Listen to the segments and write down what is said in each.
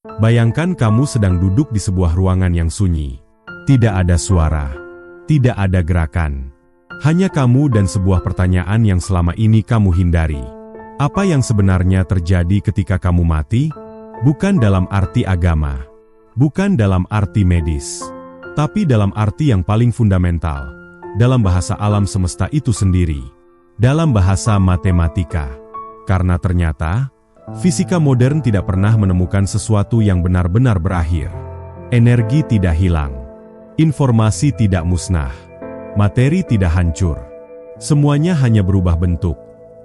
Bayangkan kamu sedang duduk di sebuah ruangan yang sunyi. Tidak ada suara, tidak ada gerakan. Hanya kamu dan sebuah pertanyaan yang selama ini kamu hindari. Apa yang sebenarnya terjadi ketika kamu mati? Bukan dalam arti agama, bukan dalam arti medis, tapi dalam arti yang paling fundamental, dalam bahasa alam semesta itu sendiri, dalam bahasa matematika. Karena ternyata, fisika modern tidak pernah menemukan sesuatu yang benar-benar berakhir. Energi tidak hilang, informasi tidak musnah, materi tidak hancur. Semuanya hanya berubah bentuk,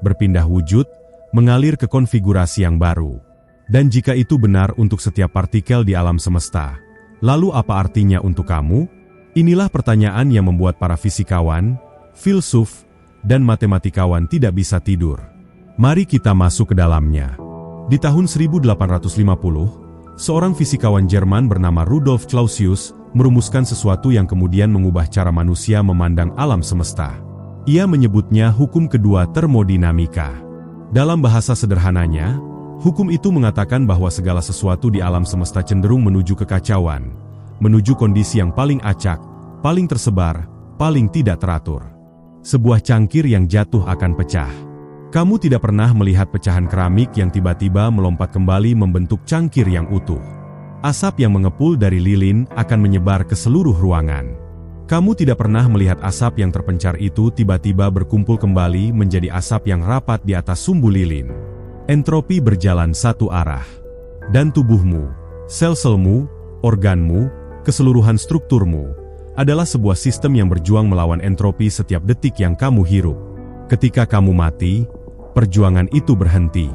berpindah wujud, mengalir ke konfigurasi yang baru. Dan jika itu benar untuk setiap partikel di alam semesta, lalu apa artinya untuk kamu? Inilah pertanyaan yang membuat para fisikawan, filsuf, dan matematikawan tidak bisa tidur. Mari kita masuk ke dalamnya. Di tahun 1850, seorang fisikawan Jerman bernama Rudolf Clausius merumuskan sesuatu yang kemudian mengubah cara manusia memandang alam semesta. Ia menyebutnya hukum kedua termodinamika. Dalam bahasa sederhananya, hukum itu mengatakan bahwa segala sesuatu di alam semesta cenderung menuju kekacauan, menuju kondisi yang paling acak, paling tersebar, paling tidak teratur. Sebuah cangkir yang jatuh akan pecah. Kamu tidak pernah melihat pecahan keramik yang tiba-tiba melompat kembali membentuk cangkir yang utuh. Asap yang mengepul dari lilin akan menyebar ke seluruh ruangan. Kamu tidak pernah melihat asap yang terpencar itu tiba-tiba berkumpul kembali menjadi asap yang rapat di atas sumbu lilin. Entropi berjalan satu arah. Dan tubuhmu, sel-selmu, organmu, keseluruhan strukturmu, adalah sebuah sistem yang berjuang melawan entropi setiap detik yang kamu hirup. Ketika kamu mati, perjuangan itu berhenti.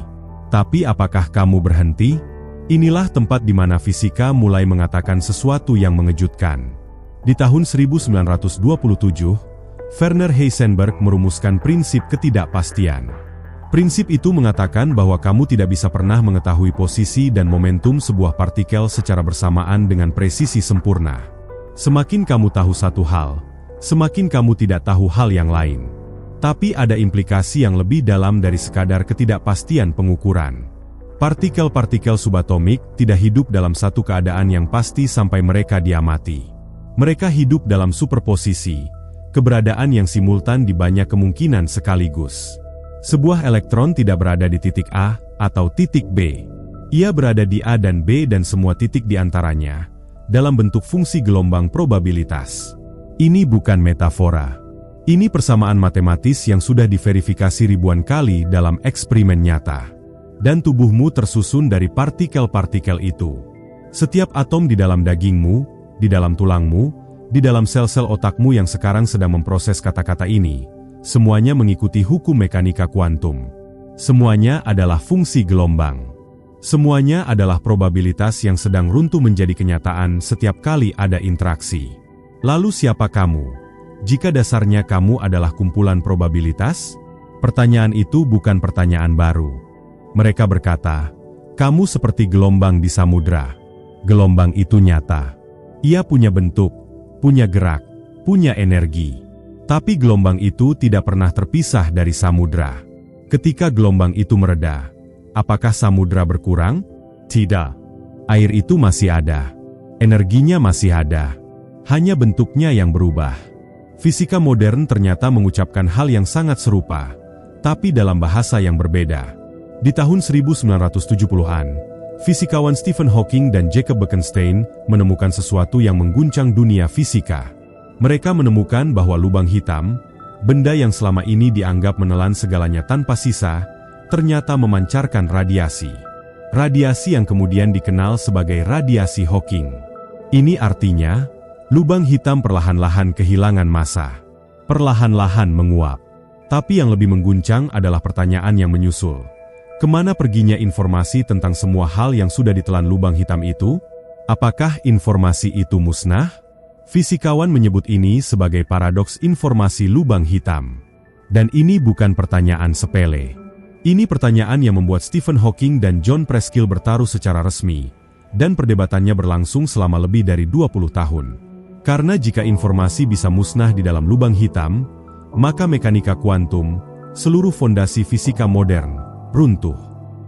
Tapi apakah kamu berhenti? Inilah tempat di mana fisika mulai mengatakan sesuatu yang mengejutkan. Di tahun 1927, Werner Heisenberg merumuskan prinsip ketidakpastian. Prinsip itu mengatakan bahwa kamu tidak bisa pernah mengetahui posisi dan momentum sebuah partikel secara bersamaan dengan presisi sempurna. Semakin kamu tahu satu hal, semakin kamu tidak tahu hal yang lain. Tapi ada implikasi yang lebih dalam dari sekadar ketidakpastian pengukuran. Partikel-partikel subatomik tidak hidup dalam satu keadaan yang pasti sampai mereka diamati. Mereka hidup dalam superposisi, keberadaan yang simultan di banyak kemungkinan sekaligus. Sebuah elektron tidak berada di titik A atau titik B. Ia berada di A dan B dan semua titik di antaranya, dalam bentuk fungsi gelombang probabilitas. Ini bukan metafora. Ini persamaan matematis yang sudah diverifikasi ribuan kali dalam eksperimen nyata. Dan tubuhmu tersusun dari partikel-partikel itu. Setiap atom di dalam dagingmu, di dalam tulangmu, di dalam sel-sel otakmu yang sekarang sedang memproses kata-kata ini, semuanya mengikuti hukum mekanika kuantum. Semuanya adalah fungsi gelombang. Semuanya adalah probabilitas yang sedang runtuh menjadi kenyataan setiap kali ada interaksi. Lalu siapa kamu? Jika dasarnya kamu adalah kumpulan probabilitas? Pertanyaan itu bukan pertanyaan baru. Mereka berkata, kamu seperti gelombang di samudra. Gelombang itu nyata. Ia punya bentuk, punya gerak, punya energi. Tapi gelombang itu tidak pernah terpisah dari samudra. Ketika gelombang itu mereda, apakah samudra berkurang? Tidak. Air itu masih ada. Energinya masih ada. Hanya bentuknya yang berubah. Fisika modern ternyata mengucapkan hal yang sangat serupa, tapi dalam bahasa yang berbeda. Di tahun 1970-an, fisikawan Stephen Hawking dan Jacob Bekenstein menemukan sesuatu yang mengguncang dunia fisika. Mereka menemukan bahwa lubang hitam, benda yang selama ini dianggap menelan segalanya tanpa sisa, ternyata memancarkan radiasi. Radiasi yang kemudian dikenal sebagai radiasi Hawking. Ini artinya, lubang hitam perlahan-lahan kehilangan massa. Perlahan-lahan menguap. Tapi yang lebih mengguncang adalah pertanyaan yang menyusul. Kemana perginya informasi tentang semua hal yang sudah ditelan lubang hitam itu? Apakah informasi itu musnah? Fisikawan menyebut ini sebagai paradoks informasi lubang hitam. Dan ini bukan pertanyaan sepele. Ini pertanyaan yang membuat Stephen Hawking dan John Preskill bertaruh secara resmi, dan perdebatannya berlangsung selama lebih dari 20 tahun. Karena jika informasi bisa musnah di dalam lubang hitam, maka mekanika kuantum, seluruh fondasi fisika modern, runtuh.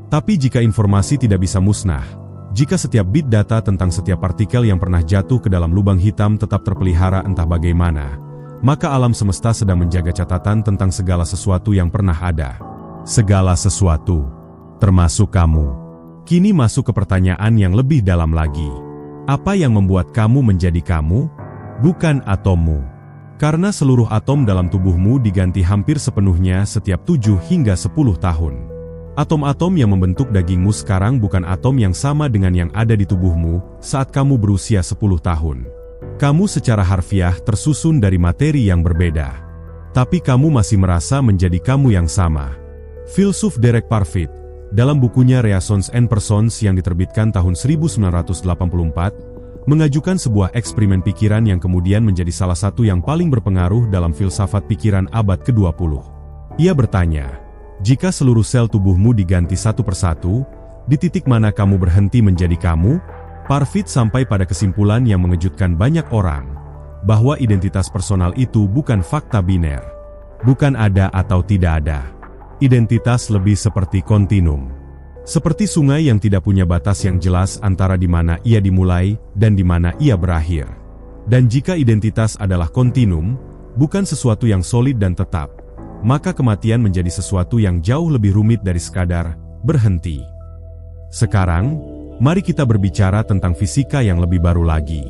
Tapi jika informasi tidak bisa musnah, Jika setiap bit data tentang setiap partikel yang pernah jatuh ke dalam lubang hitam tetap terpelihara entah bagaimana, maka alam semesta sedang menjaga catatan tentang segala sesuatu yang pernah ada. Segala sesuatu, termasuk kamu. Kini masuk ke pertanyaan yang lebih dalam lagi. Apa yang membuat kamu menjadi kamu? Bukan atommu. Karena seluruh atom dalam tubuhmu diganti hampir sepenuhnya setiap 7 hingga 10 tahun. Atom-atom yang membentuk dagingmu sekarang bukan atom yang sama dengan yang ada di tubuhmu saat kamu berusia 10 tahun. Kamu secara harfiah tersusun dari materi yang berbeda. Tapi kamu masih merasa menjadi kamu yang sama. Filsuf Derek Parfit, dalam bukunya Reasons and Persons yang diterbitkan tahun 1984, mengajukan sebuah eksperimen pikiran yang kemudian menjadi salah satu yang paling berpengaruh dalam filsafat pikiran abad ke-20. Ia bertanya, jika seluruh sel tubuhmu diganti satu persatu, di titik mana kamu berhenti menjadi kamu? Parfit sampai pada kesimpulan yang mengejutkan banyak orang, bahwa identitas personal itu bukan fakta biner. Bukan ada atau tidak ada. Identitas lebih seperti kontinum. Seperti sungai yang tidak punya batas yang jelas antara di mana ia dimulai dan di mana ia berakhir. Dan jika identitas adalah kontinum, bukan sesuatu yang solid dan tetap, maka kematian menjadi sesuatu yang jauh lebih rumit dari sekadar berhenti. Sekarang, mari kita berbicara tentang fisika yang lebih baru lagi.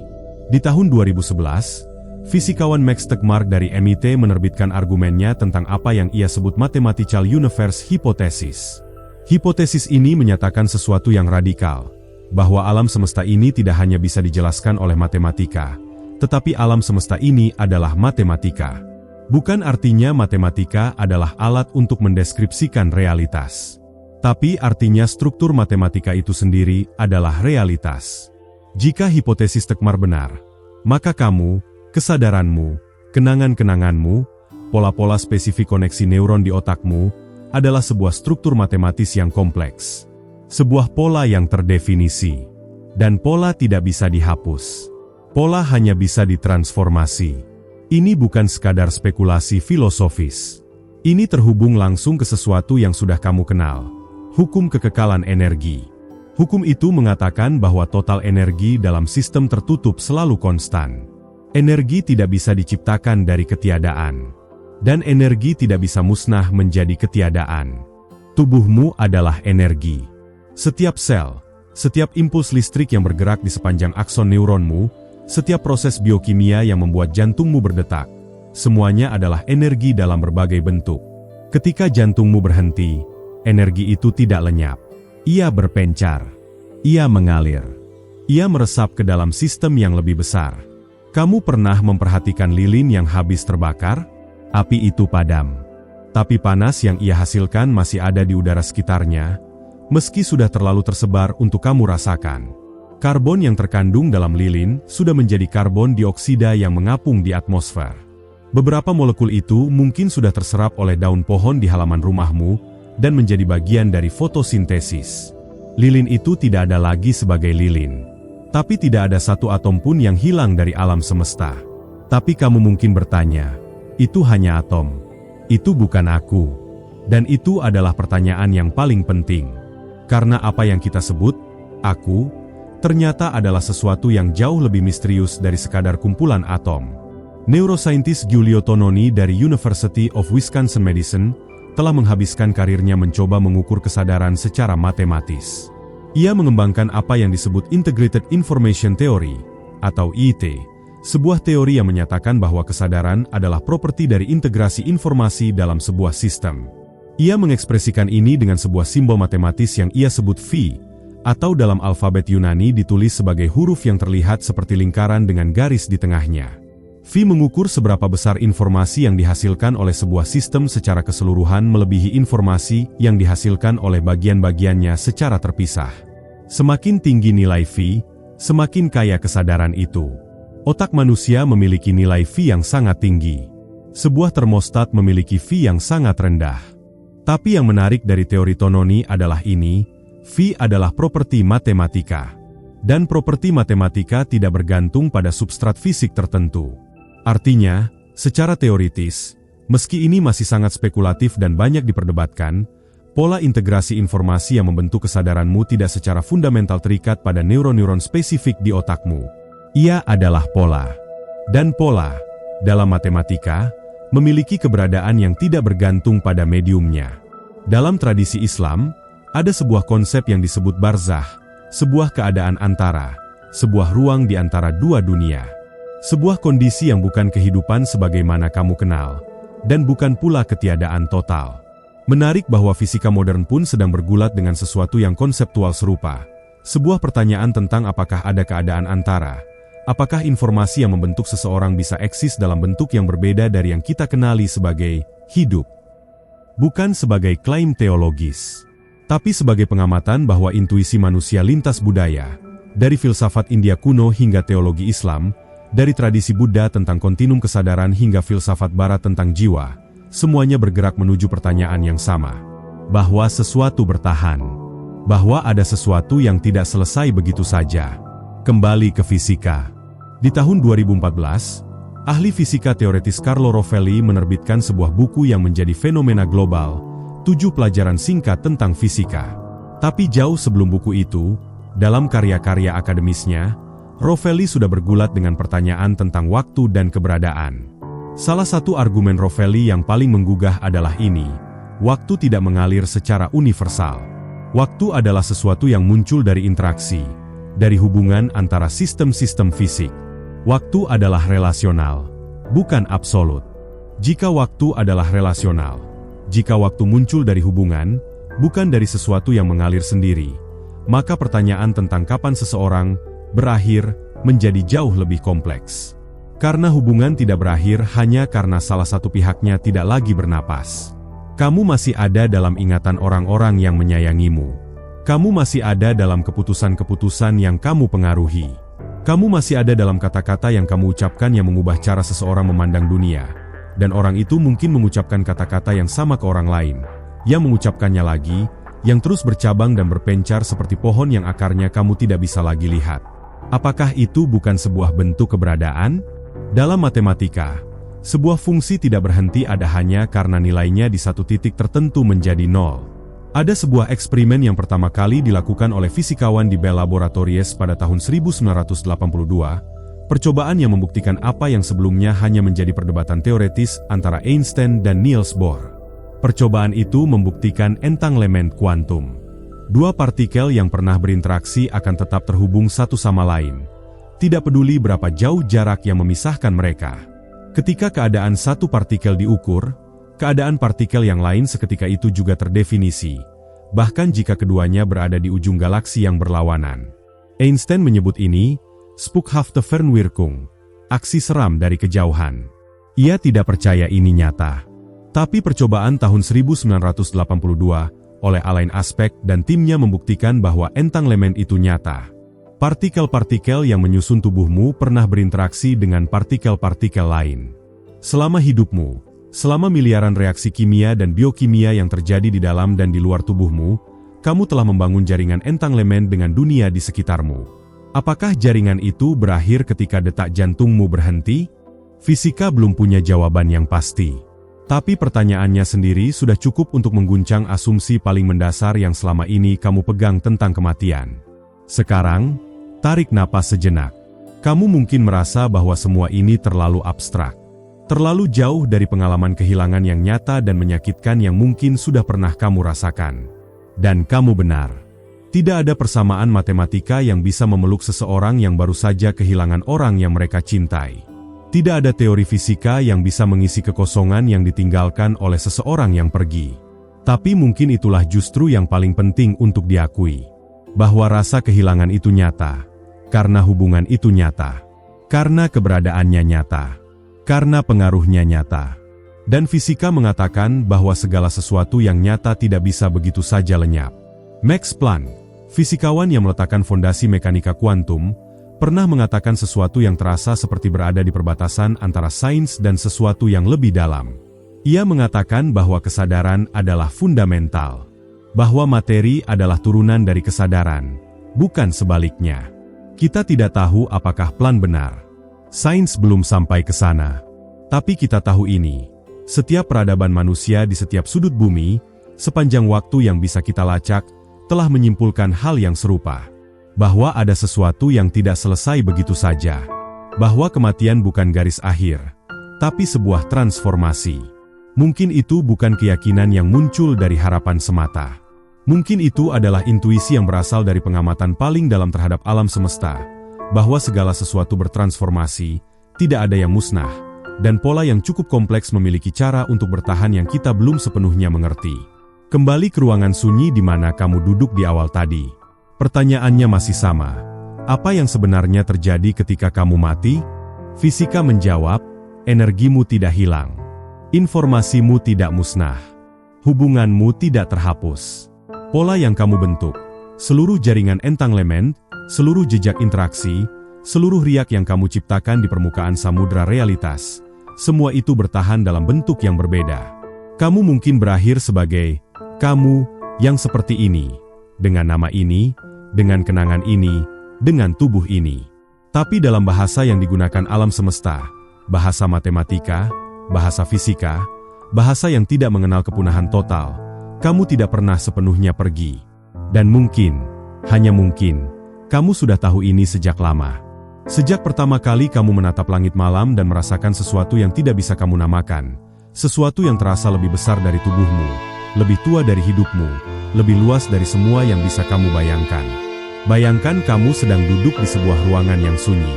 Di tahun 2011, fisikawan Max Tegmark dari MIT menerbitkan argumennya tentang apa yang ia sebut Mathematical Universe Hypothesis. Hipotesis ini menyatakan sesuatu yang radikal, bahwa alam semesta ini tidak hanya bisa dijelaskan oleh matematika, tetapi alam semesta ini adalah matematika. Bukan artinya matematika adalah alat untuk mendeskripsikan realitas. Tapi artinya struktur matematika itu sendiri adalah realitas. Jika hipotesis Tegmark benar, maka kamu, kesadaranmu, kenangan-kenanganmu, pola-pola spesifik koneksi neuron di otakmu, adalah sebuah struktur matematis yang kompleks. Sebuah pola yang terdefinisi. Dan pola tidak bisa dihapus. Pola hanya bisa ditransformasi. Ini bukan sekadar spekulasi filosofis. Ini terhubung langsung ke sesuatu yang sudah kamu kenal. Hukum kekekalan energi. Hukum itu mengatakan bahwa total energi dalam sistem tertutup selalu konstan. Energi tidak bisa diciptakan dari ketiadaan. Dan energi tidak bisa musnah menjadi ketiadaan. Tubuhmu adalah energi. Setiap sel, setiap impuls listrik yang bergerak di sepanjang akson neuronmu, setiap proses biokimia yang membuat jantungmu berdetak, semuanya adalah energi dalam berbagai bentuk. Ketika jantungmu berhenti, energi itu tidak lenyap. Ia berpencar. Ia mengalir. Ia meresap ke dalam sistem yang lebih besar. Kamu pernah memperhatikan lilin yang habis terbakar? Api itu padam. Tapi panas yang ia hasilkan masih ada di udara sekitarnya, meski sudah terlalu tersebar untuk kamu rasakan. Karbon yang terkandung dalam lilin sudah menjadi karbon dioksida yang mengapung di atmosfer. Beberapa molekul itu mungkin sudah terserap oleh daun pohon di halaman rumahmu dan menjadi bagian dari fotosintesis. Lilin itu tidak ada lagi sebagai lilin. Tapi tidak ada satu atom pun yang hilang dari alam semesta. Tapi kamu mungkin bertanya, itu hanya atom. Itu bukan aku. Dan itu adalah pertanyaan yang paling penting. Karena apa yang kita sebut, aku, ternyata adalah sesuatu yang jauh lebih misterius dari sekadar kumpulan atom. Neurosaintis Giulio Tononi dari University of Wisconsin-Madison telah menghabiskan karirnya mencoba mengukur kesadaran secara matematis. Ia mengembangkan apa yang disebut Integrated Information Theory, atau IIT, sebuah teori yang menyatakan bahwa kesadaran adalah properti dari integrasi informasi dalam sebuah sistem. Ia mengekspresikan ini dengan sebuah simbol matematis yang ia sebut phi, atau dalam alfabet Yunani ditulis sebagai huruf yang terlihat seperti lingkaran dengan garis di tengahnya. Phi mengukur seberapa besar informasi yang dihasilkan oleh sebuah sistem secara keseluruhan melebihi informasi yang dihasilkan oleh bagian-bagiannya secara terpisah. Semakin tinggi nilai Phi, semakin kaya kesadaran itu. Otak manusia memiliki nilai Phi yang sangat tinggi. Sebuah termostat memiliki Phi yang sangat rendah. Tapi yang menarik dari teori Tononi adalah ini, Phi adalah properti matematika. Dan properti matematika tidak bergantung pada substrat fisik tertentu. Artinya, secara teoritis, meski ini masih sangat spekulatif dan banyak diperdebatkan, Pola integrasi informasi yang membentuk kesadaranmu tidak secara fundamental terikat pada neuron-neuron spesifik di otakmu. Ia adalah pola. Dan pola, dalam matematika, memiliki keberadaan yang tidak bergantung pada mediumnya. Dalam tradisi Islam, ada sebuah konsep yang disebut barzakh, sebuah keadaan antara, sebuah ruang di antara dua dunia. Sebuah kondisi yang bukan kehidupan sebagaimana kamu kenal, dan bukan pula ketiadaan total. Menarik bahwa fisika modern pun sedang bergulat dengan sesuatu yang konseptual serupa. Sebuah pertanyaan tentang apakah ada keadaan antara. Apakah informasi yang membentuk seseorang bisa eksis dalam bentuk yang berbeda dari yang kita kenali sebagai hidup? Bukan sebagai klaim teologis, tapi sebagai pengamatan bahwa intuisi manusia lintas budaya, dari filsafat India kuno hingga teologi Islam, dari tradisi Buddha tentang kontinum kesadaran hingga filsafat Barat tentang jiwa, semuanya bergerak menuju pertanyaan yang sama. Bahwa sesuatu bertahan. Bahwa ada sesuatu yang tidak selesai begitu saja. Kembali ke fisika. Di tahun 2014, ahli fisika teoretis Carlo Rovelli menerbitkan sebuah buku yang menjadi fenomena global, 7 pelajaran singkat tentang fisika. Tapi jauh sebelum buku itu, dalam karya-karya akademisnya, Rovelli sudah bergulat dengan pertanyaan tentang waktu dan keberadaan. Salah satu argumen Rovelli yang paling menggugah adalah ini: waktu tidak mengalir secara universal. Waktu adalah sesuatu yang muncul dari interaksi, dari hubungan antara sistem-sistem fisik. Waktu adalah relasional, bukan absolut. Jika waktu adalah relasional, jika waktu muncul dari hubungan, bukan dari sesuatu yang mengalir sendiri, maka pertanyaan tentang kapan seseorang berakhir menjadi jauh lebih kompleks. Karena hubungan tidak berakhir hanya karena salah satu pihaknya tidak lagi bernapas. Kamu masih ada dalam ingatan orang-orang yang menyayangimu. Kamu masih ada dalam keputusan-keputusan yang kamu pengaruhi. Kamu masih ada dalam kata-kata yang kamu ucapkan yang mengubah cara seseorang memandang dunia. Dan orang itu mungkin mengucapkan kata-kata yang sama ke orang lain, yang mengucapkannya lagi, yang terus bercabang dan berpencar seperti pohon yang akarnya kamu tidak bisa lagi lihat. Apakah itu bukan sebuah bentuk keberadaan? Dalam matematika, sebuah fungsi tidak berhenti ada hanya karena nilainya di satu titik tertentu menjadi nol. Ada sebuah eksperimen yang pertama kali dilakukan oleh fisikawan di Bell Laboratories pada tahun 1982, percobaan yang membuktikan apa yang sebelumnya hanya menjadi perdebatan teoretis antara Einstein dan Niels Bohr. Percobaan itu membuktikan entanglement kuantum. Dua partikel yang pernah berinteraksi akan tetap terhubung satu sama lain. Tidak peduli berapa jauh jarak yang memisahkan mereka. Ketika keadaan satu partikel diukur, keadaan partikel yang lain seketika itu juga terdefinisi, bahkan jika keduanya berada di ujung galaksi yang berlawanan. Einstein menyebut ini Spukhafte Fernwirkung, aksi seram dari kejauhan. Ia tidak percaya ini nyata. Tapi percobaan tahun 1982 oleh Alain Aspect dan timnya membuktikan bahwa entanglement itu nyata. Partikel-partikel yang menyusun tubuhmu pernah berinteraksi dengan partikel-partikel lain. Selama hidupmu, selama miliaran reaksi kimia dan biokimia yang terjadi di dalam dan di luar tubuhmu, kamu telah membangun jaringan entanglement dengan dunia di sekitarmu. Apakah jaringan itu berakhir ketika detak jantungmu berhenti? Fisika belum punya jawaban yang pasti. Tapi pertanyaannya sendiri sudah cukup untuk mengguncang asumsi paling mendasar yang selama ini kamu pegang tentang kematian. Sekarang, tarik napas sejenak. Kamu mungkin merasa bahwa semua ini terlalu abstrak. Terlalu jauh dari pengalaman kehilangan yang nyata dan menyakitkan yang mungkin sudah pernah kamu rasakan. Dan kamu benar. Tidak ada persamaan matematika yang bisa memeluk seseorang yang baru saja kehilangan orang yang mereka cintai. Tidak ada teori fisika yang bisa mengisi kekosongan yang ditinggalkan oleh seseorang yang pergi. Tapi mungkin itulah justru yang paling penting untuk diakui. Bahwa rasa kehilangan itu nyata. Karena hubungan itu nyata. Karena keberadaannya nyata. Karena pengaruhnya nyata. Dan fisika mengatakan bahwa segala sesuatu yang nyata tidak bisa begitu saja lenyap. Max Planck, fisikawan yang meletakkan fondasi mekanika kuantum, pernah mengatakan sesuatu yang terasa seperti berada di perbatasan antara sains dan sesuatu yang lebih dalam. Ia mengatakan bahwa kesadaran adalah fundamental. Bahwa materi adalah turunan dari kesadaran, bukan sebaliknya. Kita tidak tahu apakah Planck benar. Sains belum sampai ke sana. Tapi kita tahu ini. Setiap peradaban manusia di setiap sudut bumi Sepanjang waktu yang bisa kita lacak, telah menyimpulkan hal yang serupa. Bahwa ada sesuatu yang tidak selesai begitu saja. Bahwa kematian bukan garis akhir, tapi sebuah transformasi. Mungkin itu bukan keyakinan yang muncul dari harapan semata. Mungkin itu adalah intuisi yang berasal dari pengamatan paling dalam terhadap alam semesta, bahwa segala sesuatu bertransformasi, tidak ada yang musnah, dan pola yang cukup kompleks memiliki cara untuk bertahan yang kita belum sepenuhnya mengerti. Kembali ke ruangan sunyi di mana kamu duduk di awal tadi. Pertanyaannya masih sama. Apa yang sebenarnya terjadi ketika kamu mati? Fisika menjawab, energimu tidak hilang. Informasimu tidak musnah. Hubunganmu tidak terhapus. Pola yang kamu bentuk, seluruh jaringan entanglement, seluruh jejak interaksi, seluruh riak yang kamu ciptakan di permukaan samudra realitas, semua itu bertahan dalam bentuk yang berbeda. Kamu mungkin berakhir sebagai kamu yang seperti ini, dengan nama ini, dengan kenangan ini, dengan tubuh ini. Tapi dalam bahasa yang digunakan alam semesta, bahasa matematika, bahasa fisika, bahasa yang tidak mengenal kepunahan total, kamu tidak pernah sepenuhnya pergi. Dan mungkin, hanya mungkin, kamu sudah tahu ini sejak lama. Sejak pertama kali kamu menatap langit malam dan merasakan sesuatu yang tidak bisa kamu namakan, sesuatu yang terasa lebih besar dari tubuhmu, lebih tua dari hidupmu, lebih luas dari semua yang bisa kamu bayangkan. Bayangkan kamu sedang duduk di sebuah ruangan yang sunyi.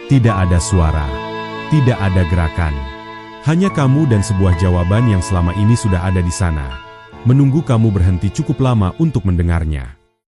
Tidak ada suara, tidak ada gerakan. Hanya kamu dan sebuah jawaban yang selama ini sudah ada di sana, menunggu kamu berhenti cukup lama untuk mendengarnya.